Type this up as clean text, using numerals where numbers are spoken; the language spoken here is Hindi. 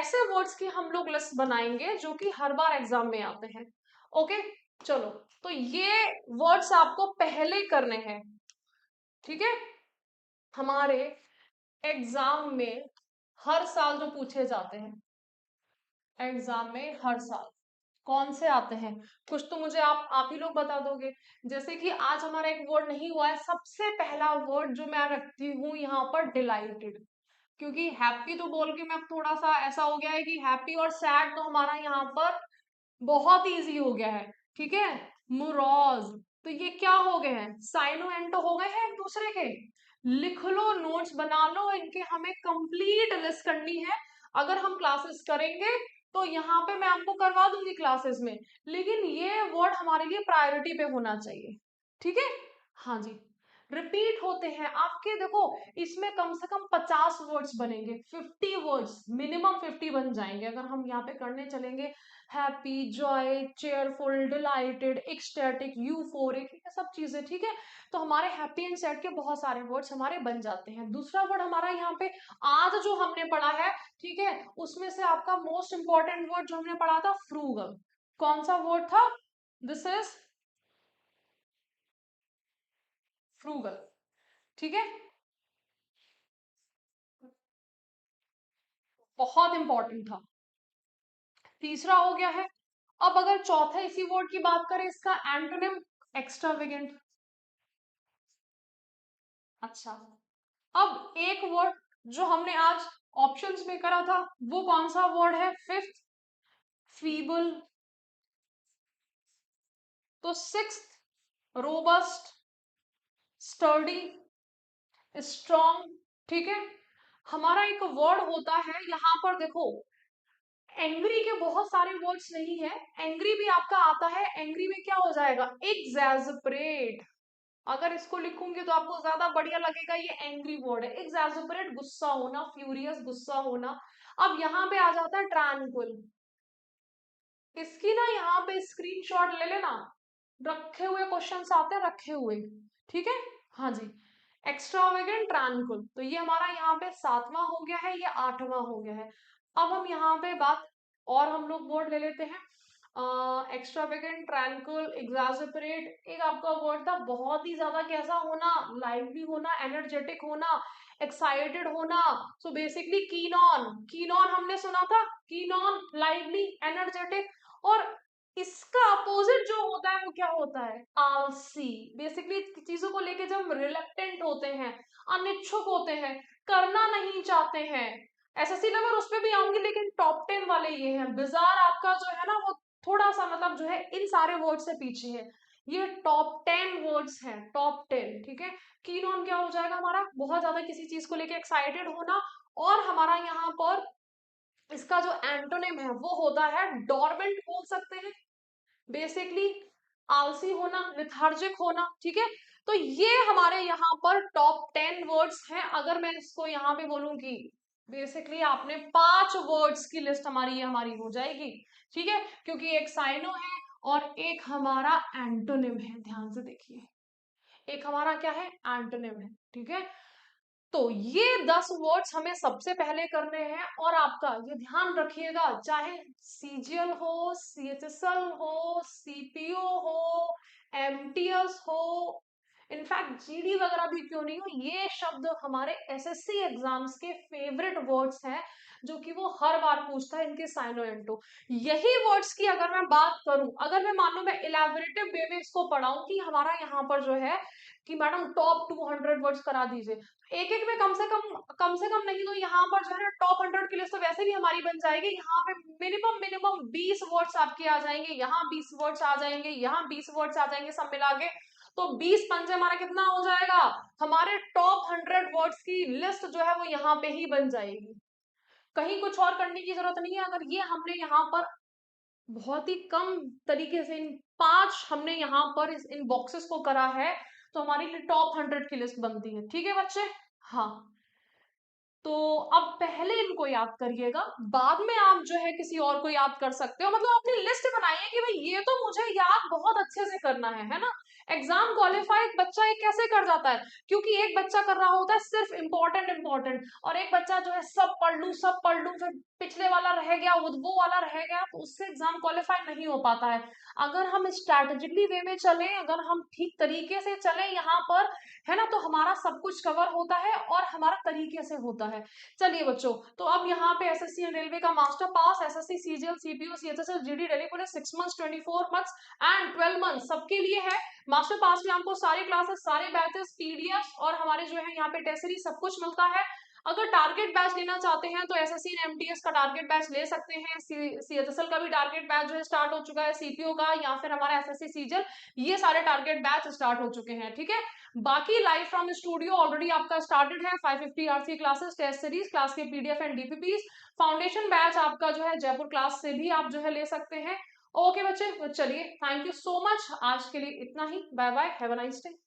ऐसे वर्ड्स की हम लोग लिस्ट बनाएंगे जो कि हर बार एग्जाम में आते हैं। ओके, चलो, तो ये वर्ड्स आपको पहले करने हैं, ठीक है। हमारे एग्जाम में हर साल जो पूछे जाते हैं, एग्जाम में हर साल कौन से आते हैं, कुछ तो मुझे आप ही लोग बता दोगे। जैसे कि आज हमारा एक वर्ड नहीं हुआ है, सबसे पहला वर्ड जो मैं रखती हूँ यहाँ पर डिलाइटेड, क्योंकि हैप्पी तो बोल के मैं थोड़ा सा ऐसा हो गया है कि हैप्पी और सैड तो हमारा यहाँ पर बहुत इजी हो गया है, ठीक है। मुरोज, तो ये क्या हो गए हैं, साइनो एंटो हो गए हैं एक दूसरे के। लिख लो, नोट्स बना लो इनके, हमें कंप्लीट लिस्ट करनी है। अगर हम क्लासेस करेंगे तो यहाँ पे मैं आपको करवा दूंगी क्लासेस में, लेकिन ये वर्ड हमारे लिए प्रायोरिटी पे होना चाहिए, ठीक है। हाँ जी, रिपीट होते हैं आपके, देखो इसमें कम से कम 50 वर्ड्स बनेंगे, 50 वर्ड्स मिनिमम 50 बन जाएंगे अगर हम यहाँ पे करने चलेंगे। Happy, Joy, cheerful, dilated, ecstatic, euphoric, ये सब चीजें, ठीक है। तो हमारे हैप्पी एंड सैड के बहुत सारे वर्ड्स हमारे बन जाते हैं। दूसरा वर्ड हमारा यहाँ पे आज जो हमने पढ़ा है, ठीक है, उसमें से आपका मोस्ट इंपॉर्टेंट वर्ड जो हमने पढ़ा था, फ्रूगल। कौन सा वर्ड था, दिस इज फ्रूगल, ठीक है, बहुत इंपॉर्टेंट था। तीसरा हो गया है। अब अगर चौथा इसी वर्ड की बात करें, इसका एंटोनिम एक्स्ट्रावेगेंट। अच्छा, अब एक वर्ड जो हमने आज ऑप्शंस में करा था, वो कौन सा वर्ड है, फिफ्थ, फीबल। तो सिक्स्थ, रोबस्ट, स्टर्डी, स्ट्रॉन्ग, ठीक है। हमारा एक वर्ड होता है यहाँ पर, देखो एंग्री के बहुत सारे वर्ड्स नहीं है, एंग्री भी आपका आता है। एंग्री में क्या हो जाएगा, एग्जैस्परेट। अगर इसको लिखूंगी तो आपको ज्यादा बढ़िया लगेगा, ये एंग्री वर्ड है, एग्जैस्परेट, गुस्सा होना, फ्यूरियस, गुस्सा होना। अब यहाँ पे आ जाता है ट्रैंक्विल। इसकी ना यहाँ पे स्क्रीनशॉट ले लेना, रखे हुए क्वेश्चंस आते हैं, रखे हुए, ठीक है। हाँ जी, एक्स्ट्रावेगेंट, ट्रैंक्विल, तो ये हमारा यहाँ पे 7वां हो गया है, ये 8वां हो गया है। अब हम यहाँ पे बात और हम लोग वर्ड ले लेते हैं, एक्स्ट्रावेगेंट, ट्रैंक्विल, एग्जैस्परेट। एक आपका वर्ड था बहुत ही ज्यादा कैसा होना, लाइवली होना, एनर्जेटिक होना, एक्साइटेड होना। सो बेसिकली कीनॉन, कीनॉन हमने सुना था, कीनॉन, लाइवली, एनर्जेटिक। और इसका अपोजिट जो होता है वो क्या होता है, आलसी। बेसिकली चीजों को लेके जब रिलेक्टेंट होते हैं, अनिच्छुक होते हैं, करना नहीं चाहते हैं। एसएससी लेवल उस पे भी आऊंगी, लेकिन टॉप 10 वाले ये हैं। बिजार आपका जो है ना, वो थोड़ा सा मतलब जो है इन सारे वर्ड से पीछे है। ये टॉप 10 वर्ड्स हैं, टॉप 10, ठीक है। कीन क्या हो जाएगा हमारा, बहुत ज्यादा किसी चीज को लेके एक्साइटेड होना। और हमारा यहाँ पर इसका जो एंटोनिम है वो होता है डोरमेंट, बोल सकते हैं बेसिकली, आलसी होना, लिथार्जिक होना, ठीक है। तो ये हमारे यहाँ पर टॉप 10 वर्ड्स हैं। अगर मैं इसको यहाँ पे बोलूंगी, बेसिकली आपने 5 वर्ड्स की लिस्ट हमारी ये हमारी हो जाएगी, ठीक है, क्योंकि एक साइनो है और एक हमारा एंटोनिम है। ध्यान से देखिए, एक हमारा क्या है, एंटोनिम है, ठीक है। तो ये 10 वर्ड्स हमें सबसे पहले करने हैं। और आपका ये ध्यान रखिएगा, चाहे सीजीएल हो, सीएचएसएल हो, सीपीओ हो, एमटीएस हो, इनफैक्ट जीडी वगैरह भी क्यों नहीं हो, ये शब्द हमारे एसएससी एग्जाम्स के फेवरेट वर्ड्स हैं, जो कि वो हर बार पूछता है, इनके साइनो एंटो। यही वर्ड्स की अगर मैं बात करूं, अगर मैं मान लो मैं इलेबोरेटिव वे में इसको पढ़ाऊं कि हमारा यहाँ पर जो है कि मैडम टॉप 200 वर्ड्स करा दीजिए, एक एक में कम से कम नहीं तो यहाँ पर जो है ना टॉप 100 की लिस्ट तो वैसे भी हमारी बन जाएगी। यहाँ पे मिनिमम मिनिमम 20 वर्ड्स आपके आ जाएंगे, यहाँ 20 वर्ड्स आ जाएंगे, यहाँ 20 वर्ड्स आ जाएंगे, सब मिला के तो 20 पंजे हमारा कितना हो जाएगा, हमारे टॉप 100 वर्ड्स की लिस्ट जो है वो यहाँ पे ही बन जाएगी। कहीं कुछ और करने की जरूरत नहीं है। अगर ये हमने यहाँ पर बहुत ही कम तरीके से इन 5 हमने यहाँ पर इन बॉक्सेस को करा है, तो हमारी टॉप 100 की लिस्ट बनती है, ठीक है बच्चे। हाँ, तो अब पहले इनको याद करिएगा, बाद में आप जो है किसी और को याद कर सकते हो। मतलब अपनी लिस्ट बनाइए कि भाई ये तो मुझे याद बहुत अच्छे से करना है ना। एग्जाम क्वालिफाई बच्चा ये कैसे कर जाता है, क्योंकि एक बच्चा कर रहा होता है सिर्फ इंपॉर्टेंट इंपॉर्टेंट, और एक बच्चा जो है सब पढ़ लूं, फिर पिछले वाला रह गया, वो वाला रह गया, तो उससे एग्जाम क्वालिफाई नहीं हो पाता है। अगर हम स्ट्रैटेजिकली वे में चलें, अगर हम ठीक तरीके से चलें यहाँ पर, है ना, तो हमारा सब कुछ कवर होता है और हमारा तरीके से होता है। चलिए बच्चों, तो अब यहाँ पे एसएससी एंड रेलवे का master pass, SSC CGL CPO CHSL GD Delhi police 6 months 24 months and 12 months सबके लिए है। मास्टर पास में हमको सारे क्लासेस, सारे बैचेस, पीडीएफ और हमारे जो है यहाँ पे टेस्ट सीरीज सब कुछ मिलता है। अगर टारगेट बैच लेना चाहते हैं तो एसएससी एंड एमटीएस का टारगेट बैच ले सकते हैं, सीएचएसएल का भी टारगेट बैच जो है स्टार्ट हो चुका है, सीपीओ का या फिर हमारा एसएससी सीजीएल, ये सारे टारगेट बैच स्टार्ट हो चुके हैं। ठीक है, बाकी लाइव फ्रॉम स्टूडियो ऑलरेडी आपका स्टार्टेड है, 550 RC classes, test series, class के PDF and DPPs. Foundation batch आपका जो है जयपुर क्लास से भी आप जो है ले सकते हैं। ओके बच्चे, चलिए, थैंक यू सो मच, आज के लिए इतना ही, bye bye, have a nice day.